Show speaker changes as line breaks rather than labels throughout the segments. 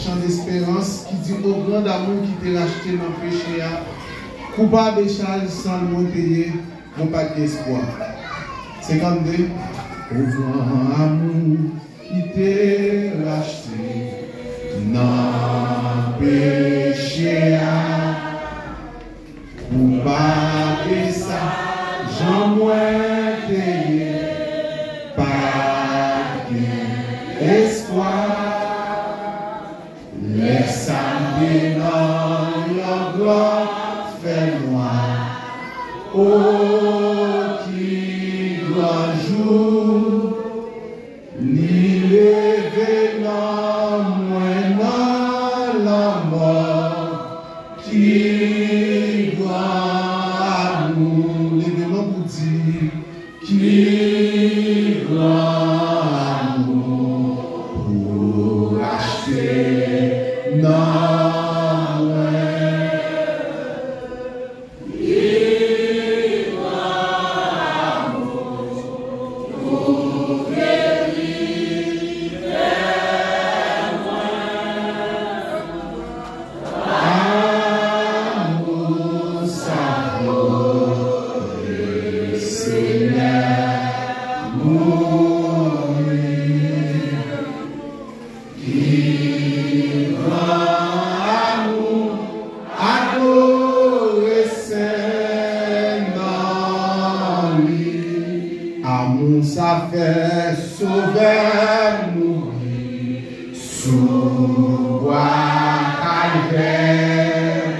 chant d'espérance qui dit au grand amour qui t'a racheté dans le péché, coupable et charge sans le mot payé, mon pas d'espoir. 52. Au grand amour qui t'a racheté dans le péché, coupable et ça, j'en moins payé, pas d'espoir. Laisse-moi dans la gloire, fais-moi, oh, qui grand jour, l'élever dans moi dans la mort, qui grand amour, l'événement pour dire, qui grand amour, pour acheter non. Ça fait sauver mourir sous bois calvaire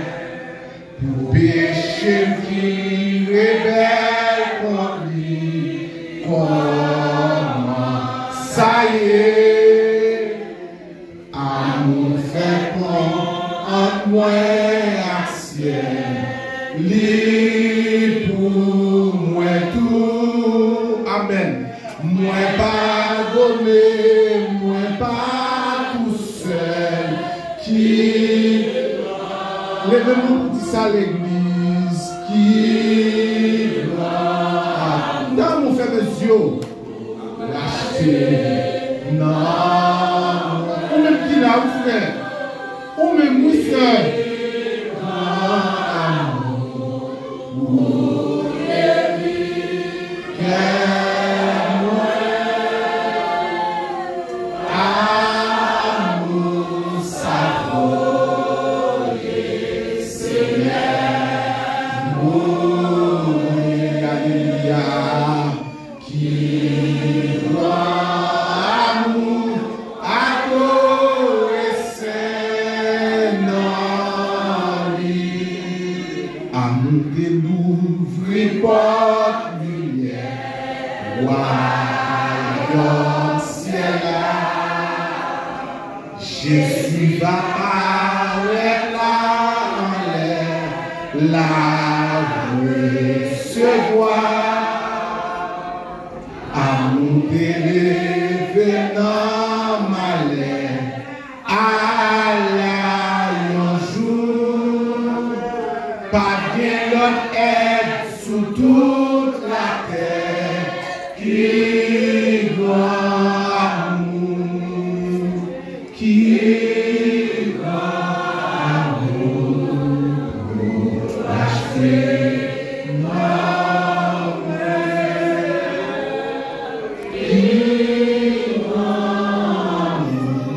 pour péché qui rebelle contre lui. Comment ça y est, amour fait pont entre moi et ciel, lui pour moi tout. Amen. Moi pas gommé, moi pas tout seul, qui levez-nous pour dire ça à l'église, qui dans mon frère mes yeux, l'acheter, non, ou même qui là, ou frère, ou même moi frère, Jésus va paraître là en l'air, la recevoir, amour d'élever dans ma lèvre, à la un jour, pas bien l'autre aide sous toute la terre, qui va amour, qui va amour, acheter ma mère, qui va amour,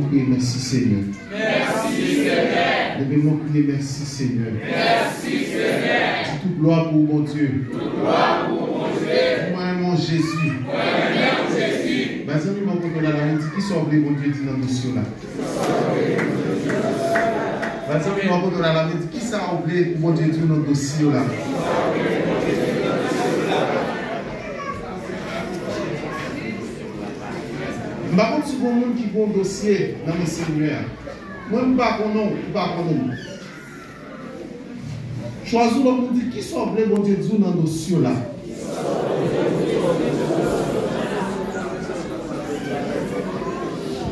crier merci Seigneur.
Merci Seigneur.
Levez-moi crier merci Seigneur.
Merci Seigneur.
C'est toute gloire pour mon Dieu.
Toute gloire pour mon Dieu.
Moi mon Jésus.
Moi mon Jésus.
Vas-y, nous m'entendons dans la main. Qui sauve les bon Dieu dit dans le dossier là. Vas-y, nous m'entendons dans la main. Qui ça oublié pour bon Dieu dit dans le dossier là. Par contre, si vous avez qui ont un dossier dans le Seigneur, moi, je ne sais pas qu'on choisis l'homme dit qui sont les bon Dieu dit dans le dossier là.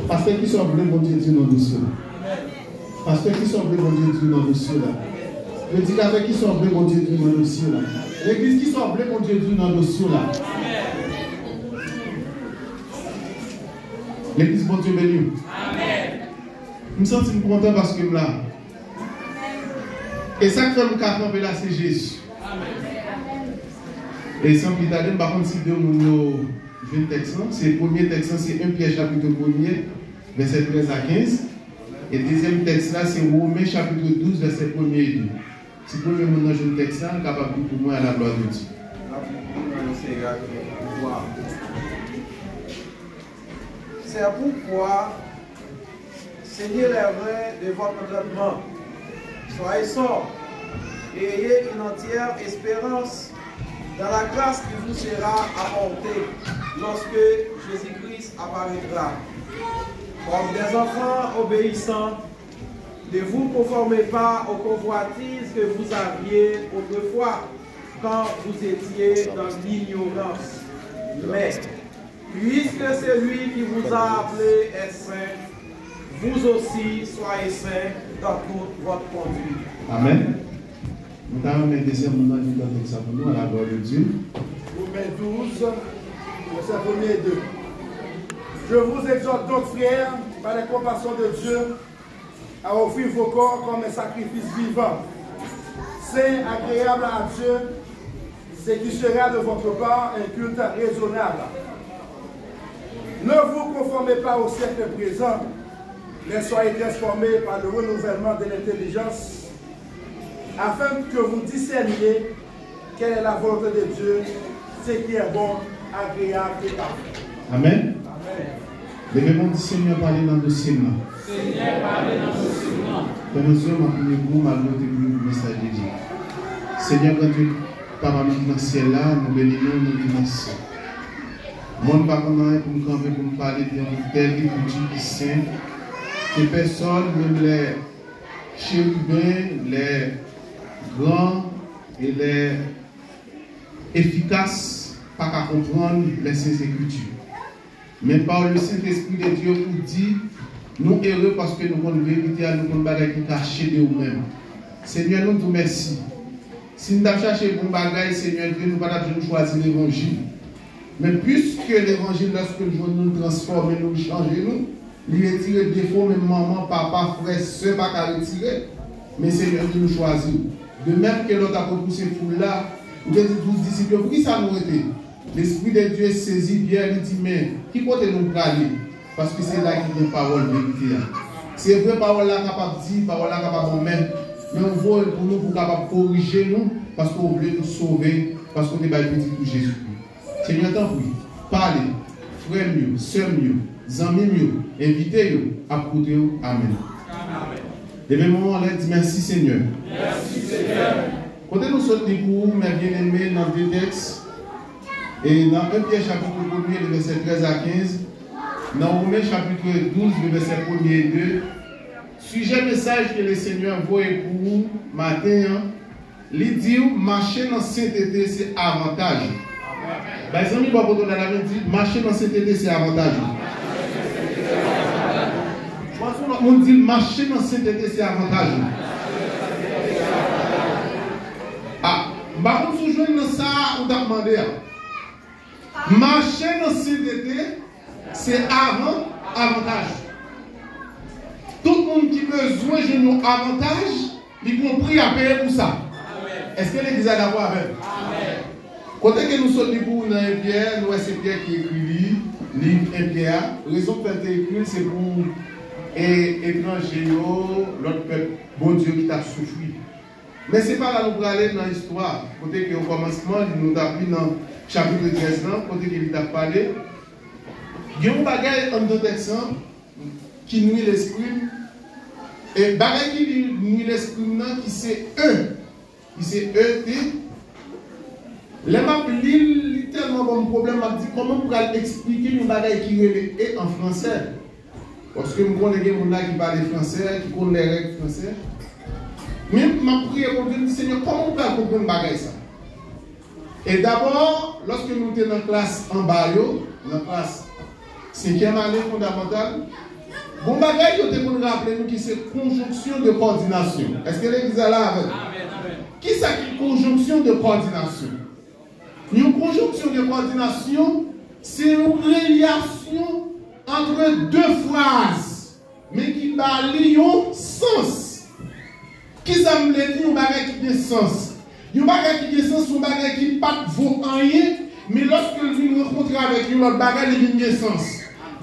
Pasteur qui sont les bon Dieu dit dans le dossier là. Pasteur qui sont les bon Dieu dit dans le dossier là. Le dicateur qui sont les bon Dieu dit dans le dossier là. L'église qui sont les bon Dieu dit dans le dossier là. L'église, bon Dieu béni. Amen. Je me sens content parce que là. Et ça que nous avons là, c'est Jésus. Amen. Et sans plus tarder, par contre, si deux nous jouons le texte, c'est le premier texte, c'est 1 Pierre chapitre 1er, verset 13 à 15. Et le deuxième texte là, c'est Romains chapitre 12, verset 1er et 2. Si vous pouvez nous jouer le texte là, capable pour moi à la gloire de Dieu.
C'est pourquoi, saignez les reins de votre entendement. Soyez sobres et ayez une entière espérance dans la grâce qui vous sera apportée lorsque Jésus-Christ apparaîtra. Comme des enfants obéissants, ne vous conformez pas aux convoitises que vous aviez autrefois quand vous étiez dans l'ignorance. Mais puisque celui qui vous a appelé est saint, vous aussi soyez saints dans toute votre conduite.
Amen. Nous allons mettre deuxième moment du temps de ça pour nous à la gloire de Dieu.
Romains 12, verset 1er et 2. Je vous exhorte donc, frères, par les compassions de Dieu, à offrir vos corps comme un sacrifice vivant, saint, agréable à Dieu, ce qui sera de votre part un culte raisonnable. Ne vous conformez pas au siècle présent, mais soyez transformés par le renouvellement de l'intelligence, afin que vous discerniez quelle est la volonté de Dieu, ce qui est bon, agréable et parfait.
Amen. Levez-moi du Seigneur parler dans le dossier.
Seigneur, parlez dans le dossier.
Père Dieu, ma première vous, ma gloire de message de Dieu. Seigneur, quand tu parles dans le ciel là, nous bénissons, nous bénissons. Moi, je ne sais pas comment pour me parler d'un tel écriture qui est saint, que personne, même les chérubins, les grands et les efficaces, pas qu'à comprendre les saintes écritures. Mais par le Saint-Esprit de Dieu pour dire, nous heureux parce que nous avons une vérité à nous bagaille qui cachée de nous-mêmes. Seigneur, nous te remercions. Si nous avons cherché bon bagaille, Seigneur Dieu, nous n'avons pas choisir l'évangile. Mais puisque l'évangile, lorsque nous transformer, nous changer, nous retirer le défaut, même maman, papa, frère, soeur, pas qu'à retirer. Mais Seigneur, nous choisir. De même que l'autre a poussé foule là, vous avez dit 12 disciples, pour qui ça nous était? L'Esprit de Dieu saisit bien, il dit, mais qui côté nous aller? Parce que c'est là qu'il y a une parole vérité. C'est vrai, parole là capable de dire, parole là capable de même. Mais on veut pour nous, pour capable corriger nous, parce qu'on veut nous sauver, parce qu'on est petit pour Jésus. Seigneur, t'en prie, parlez, frère mieux, soeur mieux, amis mieux, invitez-vous, apportez-vous. Amen. Dès le moment, on a dit merci Seigneur.
Merci Seigneur.
Quand nous sommes pour vous, mes bien-aimés, dans deux textes, et dans 1 Pierre chapitre 1er, le verset 13 à 15, dans Romains chapitre 12, le verset 1er et 2, sujet message que le Seigneur envoie pour vous matin, il dit marcher dans sainteté, c'est avantage. Les amis, marcher dans sainteté, c'est avantage. On dit marcher dans sainteté, c'est avantage. Ah, par contre, si vous jouez dans ça, on t'a demandé. Marcher dans sainteté, c'est avantage. Tout le monde qui besoin de un avantage, il compris à payer pour ça. Est-ce que l'église est d'accord avec? Amen. Quand nous sommes pour dans un Pierre, nous c'est Pierre qui écrit livre 1 Pierre. La raison pour laquelle écrit, c'est pour et étrangers, l'autre peuple, bon Dieu qui t'a souffert. Mais ce n'est pas là nous pour aller dans l'histoire. Côté que au commencement, nous avons pris dans le chapitre 13, côté qu'il t'a parlé. Il y a un bagage en d'autres exemples qui nuit l'esprit. Et bagage qui nuit l'esprit, qui c'est eux. Qui c'est eux. Les maps lisent tellement bon problème. Je dis comment vous pouvez expliquer un bagage qui est en français. Parce que nous connaissons des gens qui parlent français, qui connaissent les règles françaises. Mais ma prière pour Dieu, Seigneur, comment on peut comprendre bagage ça? Et d'abord, lorsque nous étions en classe en bas, dans la classe 5e année fondamentale, bon bagage, nous devons rappeler que c'est conjonction de coordination. Est-ce que l'église est là avec? Amen. Qui c'est qui conjonction de coordination? Une conjonction de coordination, c'est une relation entre deux phrases, mais qui balient un sens. Qui ça me dit un bagage qui a sens? Un bagage qui a sens, un bagage qui pas vaut rien, mais lorsque nous rencontrons avec nous, notre bagage il a sens.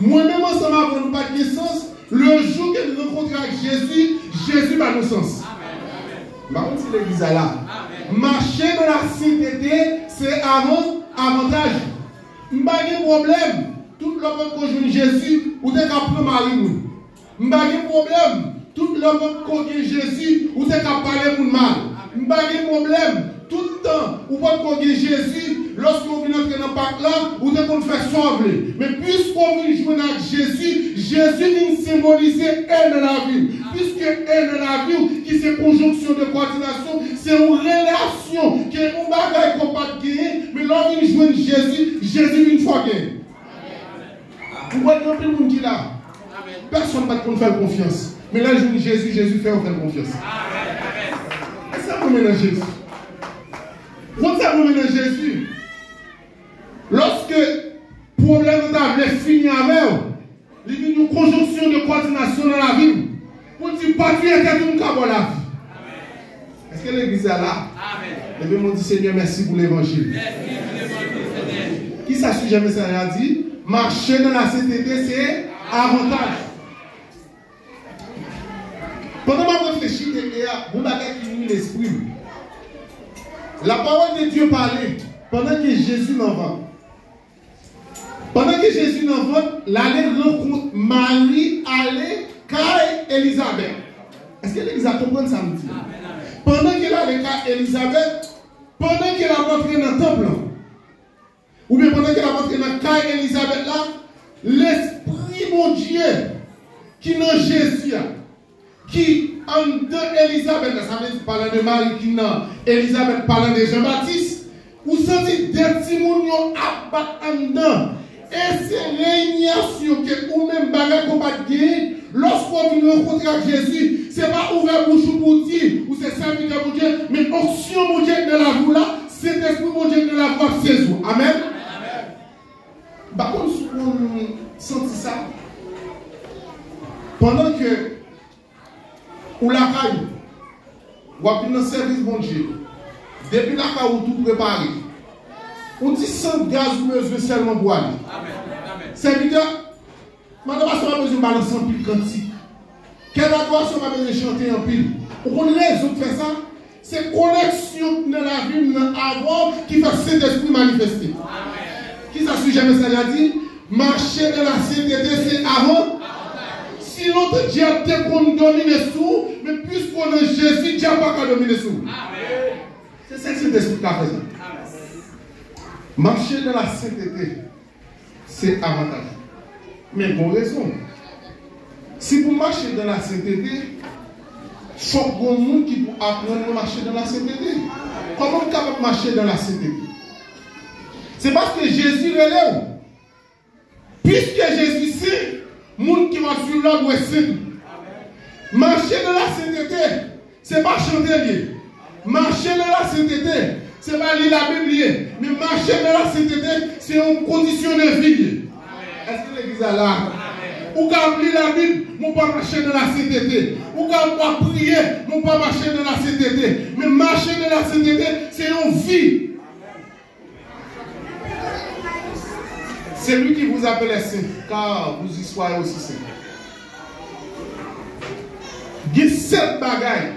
Moi-même, ensemble avec nous pas de sens, le jour que nous rencontrons avec Jésus, Jésus va nous sens. Amen. Si l'église est là. Marcher dans la sainteté, c'est avantage. Pas de problème. Tout le monde qui Jésus, ou t'es qu'à prendre Marie. Pas de problème. Tout le monde qui Jésus, ou t'es qu'à parler pour mal. Pas de problème. Tout le temps, ou pas connaître Jésus, lorsqu'on vient entrer dans le parc là, ou t'es qu'on fait sauver. Mais puisqu'on vient jouer avec Jésus, Jésus vient symboliser elle dans la vie. Puisque elle dans la vie, qui c'est conjonction de coordination, c'est une relation, qui est un bagage qu'on pas gagner, mais lorsqu'on vient jouer Jésus, Jésus vient une fois gagner. Vous voyez un peu le monde qui est là. Personne ne peut faire confiance. Mais là, je dis Jésus, Jésus fait faire confiance. Et ça vous mélange Jésus. Quand ça vous mélange Jésus, lorsque le problème de fini avec vous, il y a une conjonction de coordination dans la vie. Pour dire, pas tu es tout le monde la vie. Est-ce que l'église est là? Et bien, on dit Seigneur, merci pour l'évangile. Qui ça suit jamais ça a dit? Marcher dans la sainteté, c'est avantage. Pendant que je réfléchis, il y a un bagage qui nuit l'esprit. La parole de Dieu parlait pendant que Jésus n'en va. Pendant que Jésus n'en va, l'allée rencontre Marie, allait car Élisabeth. Est-ce que l'Église a compris ça me dit? Pendant qu'elle allait car Élisabeth, pendant qu'elle a rentré dans le temple, ou bien pendant qu'elle a rentré dans le car Élisabeth là, l'Esprit mon Dieu qui est dans Jésus, qui en de Élisabeth, ça veut dire parlant de Marie qui n'a Élisabeth parlant de Jean-Baptiste, ou sentez des petits mounions abattre en dedans. Et c'est réunion que ou même bagarre qu'on va gagner, lorsqu'on vient rencontrer avec Jésus, ce n'est pas ouvert bouche pour dire, ou c'est serviteur pour Dieu, mais option mon Dieu de la voix là, c'est l'esprit mon Dieu de la voix c'est vous. Amen. Par contre, on sentit ça, pendant que ou la caille, ou à dans le service mon Dieu, depuis la caille ou tout préparé, on dit sans gaz ou mesure seulement pour aller. Serviteur, madame a besoin de balancer en pile quantique. Quelle adoration a besoin de chanter en pile? Vous connaissez les autres faire ça? C'est connexion dans la vie avant qui va cet esprit manifester. Qui ça suit jamais ça l'a dit? Marcher dans la sainteté, c'est avant. Si l'autre diable te qu'on domine sous, mais puisqu'on est Jésus, diable n'a pas dominer sous. C'est ça que cet esprit a fait. Marcher dans la sainteté, c'est avantage. Mais bon raison. Si vous marchez dans la sainteté, il faut que vous monde qui pour apprendre à marcher dans la sainteté. Comment vous pouvez marcher dans la sainteté? C'est parce que Jésus relève. Puisque Jésus sait, le monde qui va suivre l'ordre est saint. Marcher dans la sainteté, ce n'est pas chanter. Marcher dans la sainteté, ce n'est pas lire la Bible. Mais marcher dans la sainteté, c'est une condition de vie. Est-ce que l'église est là? Ou quand lire la Bible, on ne peut pas marcher dans la sainteté. Ou quand on peut prier, on ne peut pas marcher dans la sainteté. Mais marcher dans la sainteté, c'est une vie. C'est lui qui vous appelle saint, car vous y soyez aussi saint. Il y a 7 bagailles.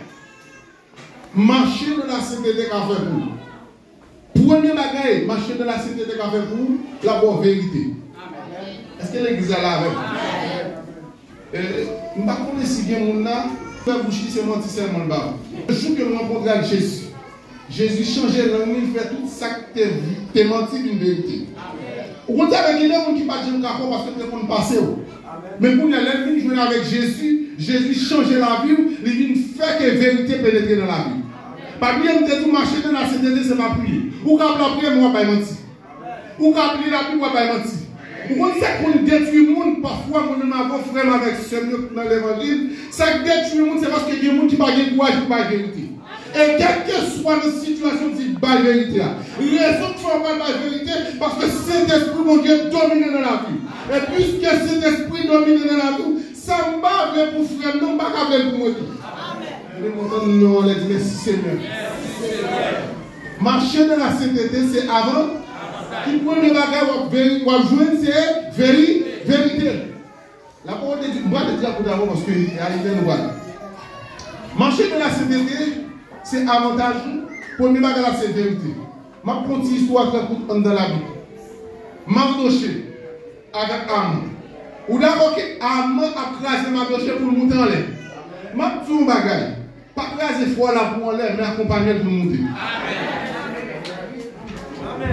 Marcher dans la sainteté qu'a fait pour vous. Premier bagaille, marcher dans la sainteté qu'a fait pour vous, la bonne vérité. Est-ce que l'église est là avec vous? Je ne sais pas si bien mon là, faire boucher c'est menti seulement le bas. Le jour que nous rencontrons Jésus, Jésus changeait la nuit, il fait tout ça que tu es menti d'une vérité. Vous comptez avec les gens qui ne partent pas parce que tu es pour passer. Mais pour les gens jouer avec Jésus, Jésus changeait la vie, il vient faire que la vérité pénètre dans la vie. Pas bien de tout marcher dans la sainteté, c'est pas prier. Ou quand la prière, moi, pas mentir. Ou quand la prière, moi, pas mentir. Vous connaissez qu'on détruit le monde, parfois, nous avons frère avec ce dans l'évangile. Ça détruit le monde, c'est parce qu'il y a des gens qui n'ont pas de courage pour la vérité. Et quelle que soit la situation de la vérité, raison de faire la vérité, parce que cet esprit, mon Dieu, domine dans la vie. Et puisque cet esprit domine dans la vie, ça ne va pas pour frère, non pas pour moi. Nous allons dire merci Seigneur. Marcher dans la sainteté, c'est avant. Qui premier bagage ou joindre, c'est vérité. La parole de Dieu, je vais dire pour d'abord parce qu'il est arrivé nous voir. Marcher dans la sainteté, c'est avantage. Premier bagage, c'est vérité. Je vais prendre une histoire très courte dans la Bible. Mardoché avec Amon. Ou d'abord que Amon a crasé Mardoché pour le monter en l'air. Je vais dire un bagage. Pas craser foi là pour en l'air, mais accompagner pour monter.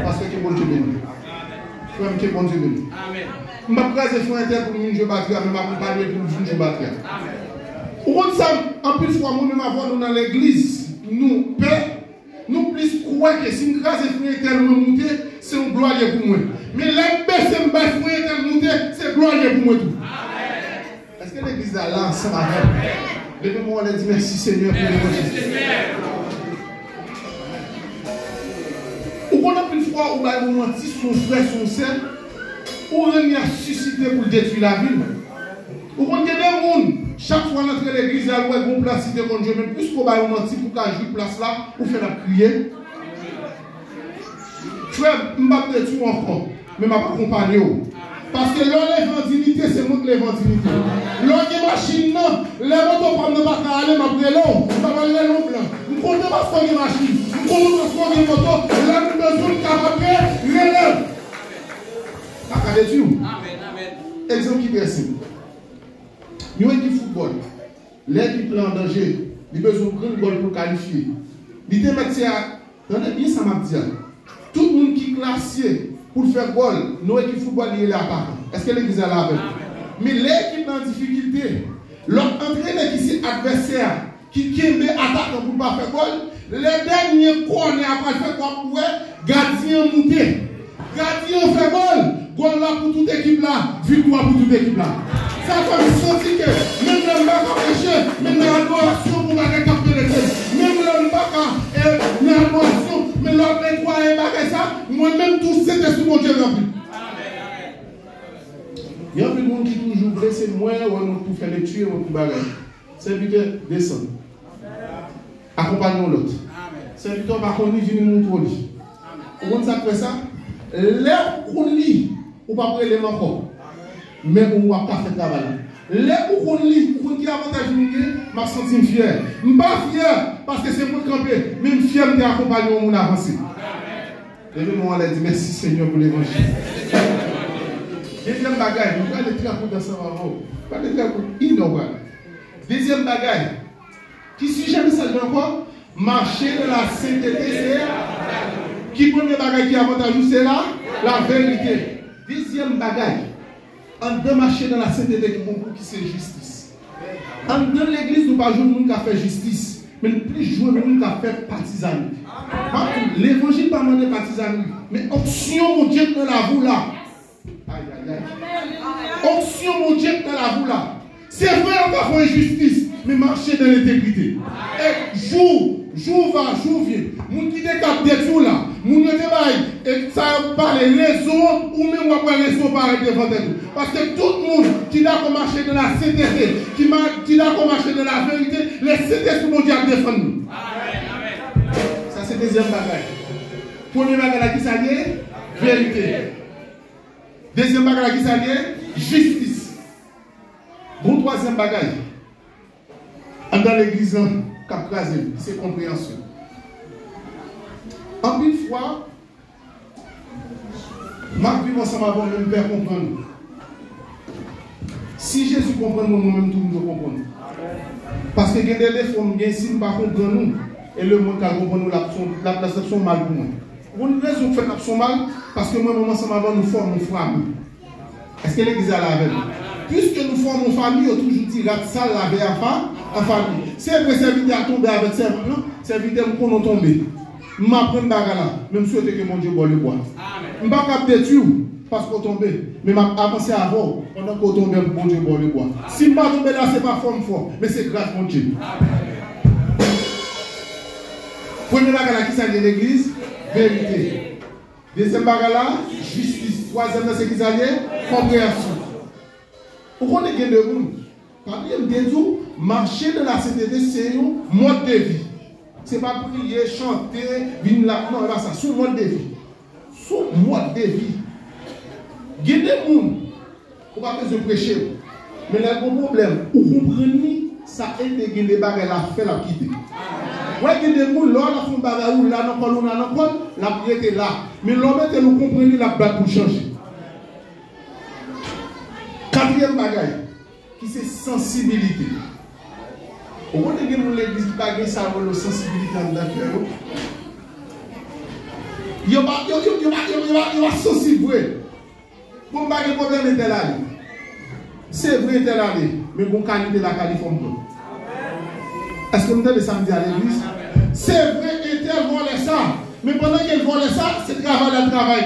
Parce que bon Dieu béni. Frère, que bon Dieu béni. Je ne vais pas craser foi inter pour une je battre, mais m'accompagner pour une je battre. Ou ça, en plus fois, nous dans l'église, nous paix, nous plus croire que si nous crasons foi inter nous monter, c'est un gloire pour moi. Mais l'embêche c'est pas foi inter monter, c'est gloire pour moi tout. Est-ce que l'église est là ensemble avec? Levez-moi, on a dit merci Seigneur pour l'évangile. Ou qu'on a plus fois où on menti son frère, son sœur, ou on a suscité pour détruire la ville. Ou qu'on a des gens, chaque fois dans l'église, on a une place cité contre Dieu, mais plus qu'on a menti pour qu'à jouer place là, ou faire la prière. Frère, je ne vais pas te tuer encore, mais je ne vais pas accompagner. Parce que l'évangilité, c'est montre l'évangilité. L'autre machine, les motos prennent ne pas aller, mais après l'eau, ça va aller long blanc. Nous ne comptons pas ce qu'on a machine. Nous comptons pas ce qu'on a moto. Là, nous besoin de capable, relève. Regardez-tu. Amen. Exemple qui est simple. Nous avons du football. L'équipe est en danger. Il a besoin de grand goal pour qualifier. Il te met ça. Attendez bien ça m'a dit. Tout le monde qui est classé pour faire goal, nos équipes football liées là pas. Est-ce que l'église est là avec? Mais l'équipe en difficulté, l'entraîneur qui c'est adversaire, qui aime attaquer pour ne pas faire goal, les derniers corners après faire quoi pour gardien monté. Gardien fait goal là pour toute équipe là, victoire pour toute équipe là. Ça fait sentir que même le bac à pêcher, même l'adoration pour la capter les têtes, même le bac à l'adoration, mais l'autre nettoyer bac ça, moi-même tout c'est sous mon Dieu rempli. Il y a des gens qui toujours blessés, moi, on pour faire les tuer, on pour bagager. Serviteur, descend. Accompagnons l'autre. Serviteur, par contre, il vient nous montrer. On ça fait ça. L'air qu'on lit, on ne va pas l'élément encore. Mais on ne va pas faire travail. L'air qu'on lit, pour qui avantage nous, je me sens fier. Je ne suis pas fier parce que c'est pour camper, mais je suis fier d'accompagner mon avancée. Levez-moi, on a dit merci Seigneur pour l'évangile. Deuxième bagaille, nous allons très pour dans ce moment. Pas de très pour innover. Deuxième bagaille, qui suit jamais ça encore, marcher dans la sainteté, c'est qui premier bagaille qui avantage, c'est là, la vérité. Deuxième bagaille, en deux marcher dans la sainteté qui c'est justice. En dans l'église, nous ne pas jouer nous qui fait justice, mais nous plus jouer nous qui fait partisanerie. L'évangile pas demander partisanerie, mais option mon Dieu dans la vous là. Aïe, aïe, aïe. Option mon Dieu dans la vous là. C'est vrai, on va faire justice, mais marcher dans l'intégrité. Et jour va, jour vient. Moun qui décapte des jours là, moun qui débaille, et ça parle raison, ou même on va raison par devant vous. Parce que tout le monde qui d'accord marcher dans la sainteté, qui d'accord marcher dans la vérité, les saintetés mon Dieu défendre nous. Ça c'est deuxième bagaille. Premier bagaille qui s'allie, vérité. Deuxième bagaille qui s'allie, justice. Bon troisième bagaille. On dans l'église, cap crasé, c'est compréhension. En une fois, ma vie ensemble avant même père comprendre. Si Jésus comprend moi-même tout nous comprendre. Parce que il y a des fois où si nous ne comprenons pas nous et le monde qui comprend nous la perception mal pour moi. Vous ne raison fait son mal parce que moi ensemble avant nous formons une famille. Est-ce que l'église a la veille? Puisque nous formons une famille, on toujours dit ça la veille en famille. C'est vrai serviteur a tombé avec serviteur nous qu'on tomber. Je m'apprends bagarre, même souhaiter que mon Dieu boit le bois. Je ne vais pas détruire parce qu'on tombe, mais je vais avancer avant pendant qu'on tombe, mon Dieu boit le bois. Si je ne vais pas tomber là, ce n'est pas forme fort, mais c'est grâce mon Dieu. Premier bagarre qui s'allie l'église, vérité. Deuxième bagarre, justice. Troisième, c'est qui s'allie, compréhension. Pourquoi on est de monde? Quand il y a des jours, marcher dans la CTD, c'est un mode de vie. Ce n'est pas prier, chanter, venir là. Non, là, c'est son mode de vie. Son mode de vie. Il y a des gens qui n'ont pas besoin de prêcher. Mais il y a un problème. Vous comprenez, ça intègre les bagages à faire la quitter. Oui, il y a des gens qui font des bagages là, la prière est là. Mais l'homme, nous comprenez la bague pour changer. Quatrième bagage, qui c'est sensibilité. Au moment où l'église n'a ça la sensibilité dans le cœur, il va sensible. Pour pas de problème est là. C'est vrai est là, mais bon qualité la Californie. Est-ce que vous avez samedi à l'église? C'est vrai est volé ça, mais pendant qu'elle vole ça, c'est travail à travail.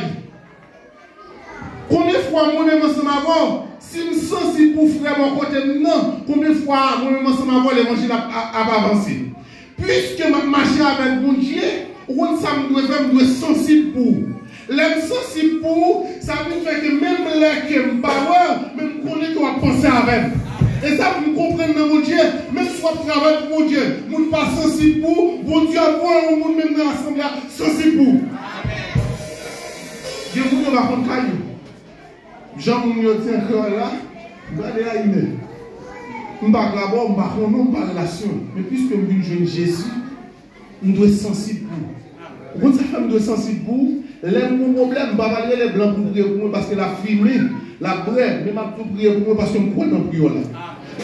Combien de fois moi-même ensemble avant, si je suis sensible pour frère mon côté, non, combien de fois moi-même ensemble avant l'évangile a avancé. Puisque je marche avec mon Dieu, je dois sensible pour. L'aime sensible pour, ça veut dire que même les qui me parlent, même connaît qu'on va penser avec. Et ça, vous comprenez dans mon Dieu, même si on travaille pour mon Dieu, vous ne pas sensible pour, bon Dieu a voir au monde même dans l'assemblée, sensible pour. Dieu vous va prendre caillou. Jean Mounio tient cœur là, vous allez à une. On va d'abord, on va prendre par relation. Mais puisque nous venons jeune Jésus, nous devons être sensibles pour. Quand cette femme doit être sensible pour, mon problème, je ne vais pas les blancs pour prier pour moi parce que la fumée, la brève, mais je vais prier pour moi parce que je crois dans la prière.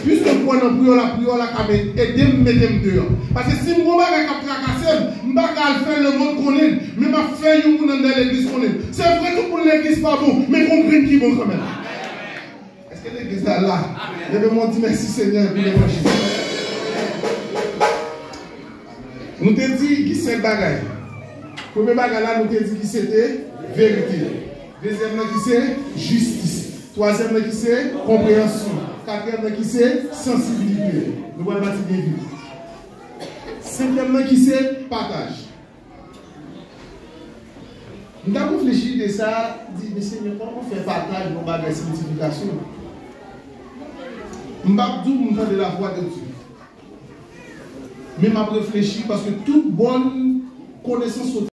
Puisque je crois dans la prière, la prière, aider à me mettre dehors. Parce que si je ne vais pas tracasser, je ne vais pas faire le monde connaître, mais je vais faire le monde dans l'église connaître. C'est vrai que pour l'église pas bon, mais comprendre qui est bon quand même. Est-ce que l'église est là? Je vais me dire merci Seigneur pour l'évangile. Nous te dit qui c'est le bagage. Premier bagage là, nous te dit qui c'était vérité. Deuxième qui c'est justice. Troisième qui c'est compréhension. Quatrième qui c'est sensibilité. Nous allons partir bien vite. Cinquième qui c'est partage. Nous avons réfléchi de ça, dit, mais Seigneur, comment on fait partage nos bagages de multiplication? Nous avons de la voix de Dieu. Mais je réfléchi parce que toute bonne connaissance